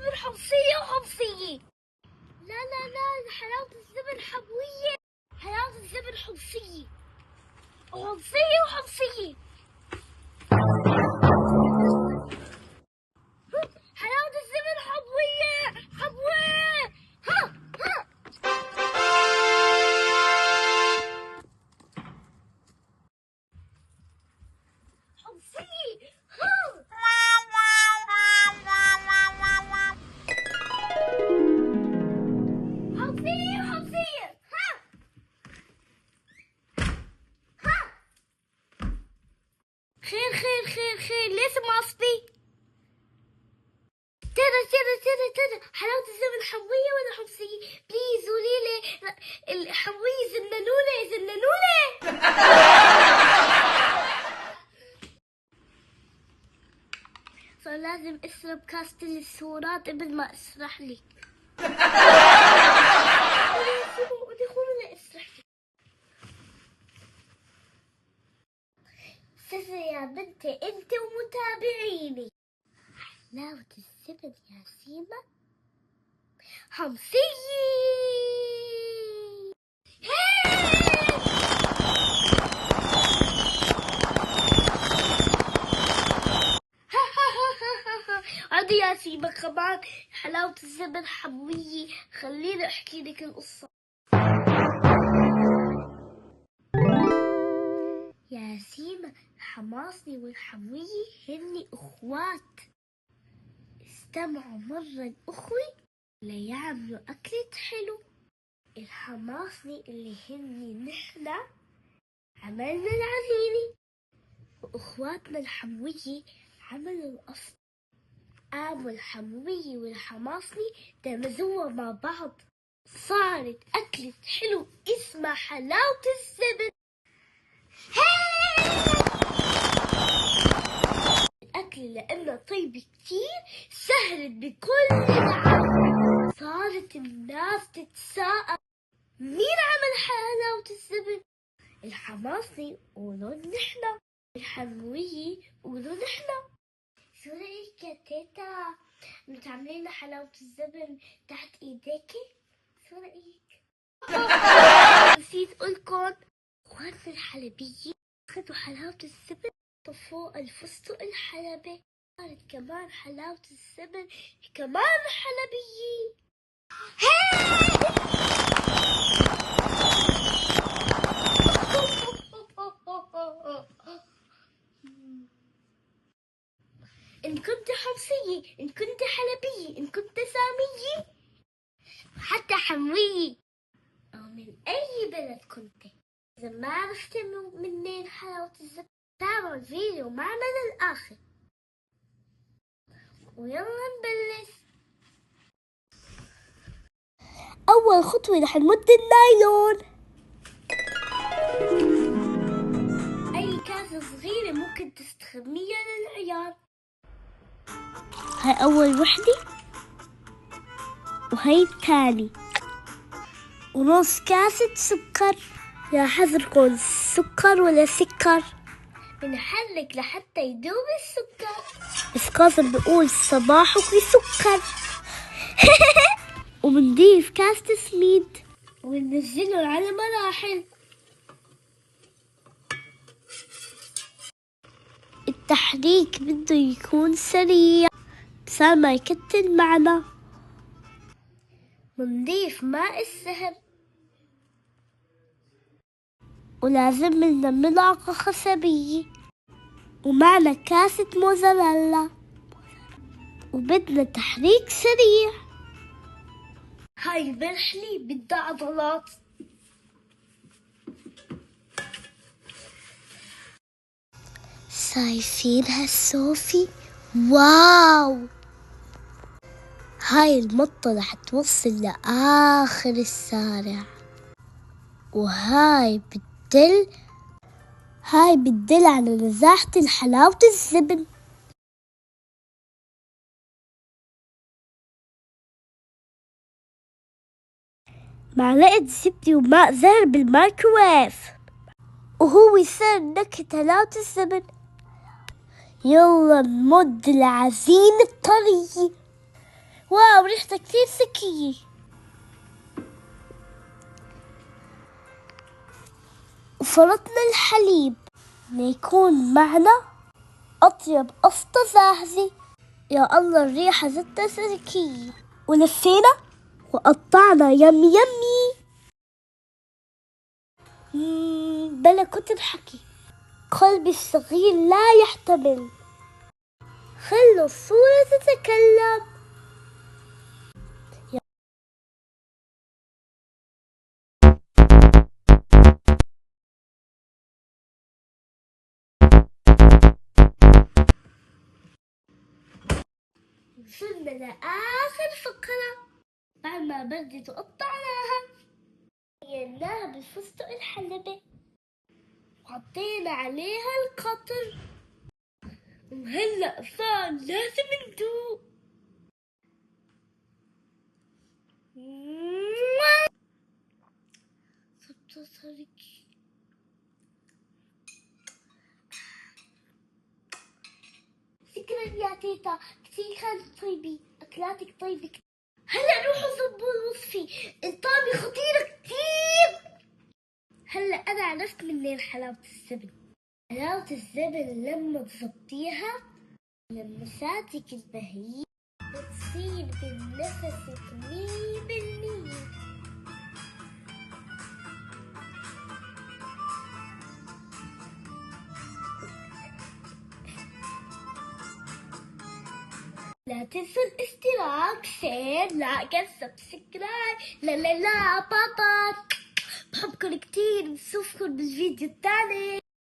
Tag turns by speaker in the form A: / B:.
A: الزبن حمصية وحمصية. لا لا لا، حلاوة الزبن حموية. حلاوة الزبن حمصية وحمصية وحمصية. حلاوة الزبن حموية حموية. ها ها. حمصية. ها. حمصية وحمصية. ها ها. خير خير خير خير، ليش معصبي؟ ترى حلاوة الزبن حموية ولا حمصية؟ بليز قوليلي. الحموية زنانونة زنانونة. صار لازم اشرب كاسة السورات قبل ما اسرح لي. بدي اخون اسرح لي. سيسي يا بنتي انت ومتابعيني، حلاوة الزبن يا سيما حمصية. عادي يا سيما كمان حلاوة الزبن حموية. خليني احكي لك القصة. يا سيما الحماصي والحموية هن اخوات. استمعوا مرة الاخوة ليعملوا اكلة حلو. الحماصي اللي هن نحنا عملنا العجينة، واخواتنا الحموية عملوا القصد. قاموا الحموية والحماصي دمجوها مع بعض، صارت أكلة حلو اسمها حلاوة الزبن. الأكل لأنها طيبة كتير سهلت بكل العالم. صارت الناس تتساءل مين عمل حلاوة الزبن؟ الحماصي قولوا نحنا، الحموية قولوا نحنا. شو رأيك يا تيتا؟ بتعملين حلاوة الزبن تحت ايديكي؟ شو رأيك؟ نسيت اقولكن اخواتنا الحلبية اخذوا حلاوة الزبن طفوا الفستق الحلبي، صارت كمان حلاوة الزبن كمان حلبية. إن كنت حمصية، إن كنت حلبية، إن كنت سامية، حتى حموية، أو من أي بلد كنت. إذا ما عرفت منين حلاوة الزبن تابعوا الفيديو معنا للآخر. ويلا نبلش. أول خطوة رح نمد النايلون. أي كاسة صغيرة ممكن تستخدميها للعيال. هاي أول وحدة وهي الثاني، ونص كاسة سكر. يا حذركن سكر ولا سكر. بنحرك لحتى يدوب السكر. بس كاظم بقول صباحك بسكر. وبنضيف كاسة سميد وننزلهم على مراحل. التحريك بده يكون سريع بصار ما يكتل معنا. بنضيف ماء السهر، ولازم لنا ملعقة خشبية، ومعنا كاسة موزاريلا، وبدنا تحريك سريع. هاي مرحلة بدها عضلات. شايفين هالصوفي؟ واو، هاي المطة رح توصل لآخر الشارع، وهاي بتدل على نزاهة الحلاوة الزبن. معلقة زبدة وماء زهر بالميكروويف، وهو صار نكهة حلاوة الزبن. يلا نمد العجينة الطرية واو ريحتها كتير ذكية. وفرطنا الحليب ليكون معنا أطيب قسطة جاهزة. يا الله الريحة زتها ذكية. ولفينا وقطعنا يمي. بلا كتب حكي، قلبي الصغير لا يحتمل. خلوا الصورة تتكلم. وصلنا لآخر فقرة. بعد ما بردت وقطعناها زيناها بالفستق الحلبي وحطينا عليها القطر. وهلأ صار لازم ندوق. صبت صارك. شكرا يا تيتا، كتير كانت طيبة، أكلاتك طيبة. هلا روحوا صبوا الوصفي، الطعمة خطيرة كتير. هلا أنا عرفت منين حلاوة الزبن. حلاوة الزبن لما تظبطيها لمساتك البهية بتصير بنفسك 100%. لا تنسوا الاشتراك، شير، لايك، سبسكرايب. لا بابا بحبكم كتير، نشوفكم بالفيديو التاني.